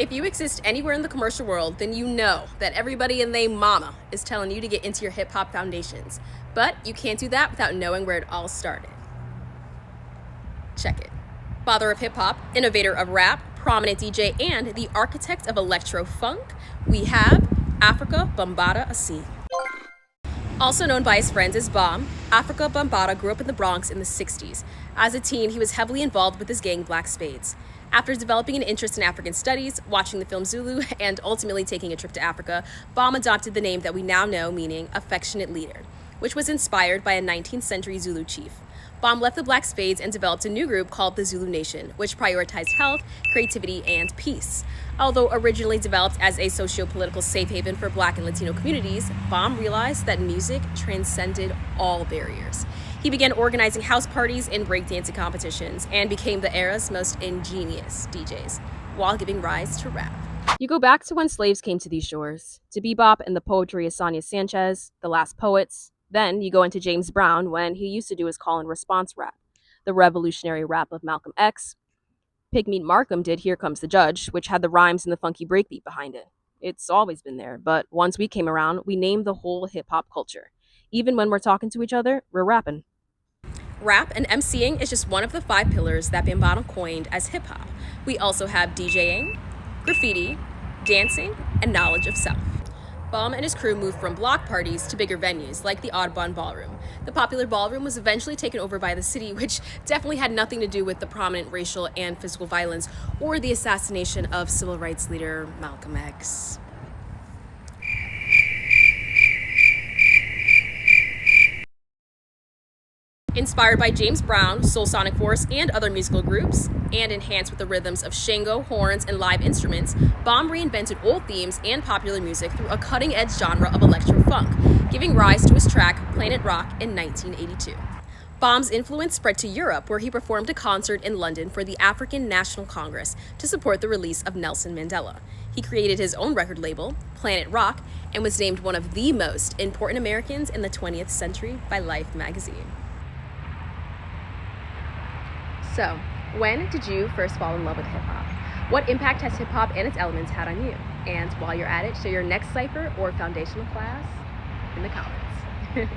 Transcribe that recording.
If you exist anywhere in the commercial world, then you know that everybody and they mama is telling you to get into your hip-hop foundations. But you can't do that without knowing where it all started. Check it. Father of hip-hop, innovator of rap, prominent DJ, and the architect of electro-funk, we have Afrika Bambaataa. Also known by his friends as Bam, Afrika Bambaataa grew up in the Bronx in the 60s. As a teen, he was heavily involved with his gang Black Spades. After developing an interest in African studies, watching the film Zulu, and ultimately taking a trip to Africa, Bam adopted the name that we now know, meaning affectionate leader, which was inspired by a 19th century Zulu chief. Bam left the Black Spades and developed a new group called the Zulu Nation, which prioritized health, creativity, and peace. Although originally developed as a socio-political safe haven for Black and Latino communities, Bam realized that music transcended all barriers. He began organizing house parties and breakdancing competitions and became the era's most ingenious DJs, while giving rise to rap. You go back to when slaves came to these shores, to bebop and the poetry of Sonia Sanchez, the last poets. Then you go into James Brown when he used to do his call and response rap, the revolutionary rap of Malcolm X. Pigmeat Markham did Here Comes the Judge, which had the rhymes and the funky breakbeat behind it. It's always been there, but once we came around, we named the whole hip-hop culture. Even when we're talking to each other, we're rapping. Rap and MCing is just one of the 5 pillars that Bambaataa coined as hip-hop. We also have DJing, graffiti, dancing, and knowledge of self. Bam and his crew moved from block parties to bigger venues like the Audubon Ballroom. The popular ballroom was eventually taken over by the city, which definitely had nothing to do with the prominent racial and physical violence or the assassination of civil rights leader Malcolm X. Inspired by James Brown, Soul Sonic Force, and other musical groups, and enhanced with the rhythms of Shango, horns, and live instruments, Bam reinvented old themes and popular music through a cutting-edge genre of electro-funk, giving rise to his track Planet Rock in 1982. Bam's influence spread to Europe, where he performed a concert in London for the African National Congress to support the release of Nelson Mandela. He created his own record label, Planet Rock, and was named one of the most important Americans in the 20th century by Life magazine. So, when did you first fall in love with hip-hop? What impact has hip-hop and its elements had on you? And while you're at it, share your next cypher or foundational class in the comments.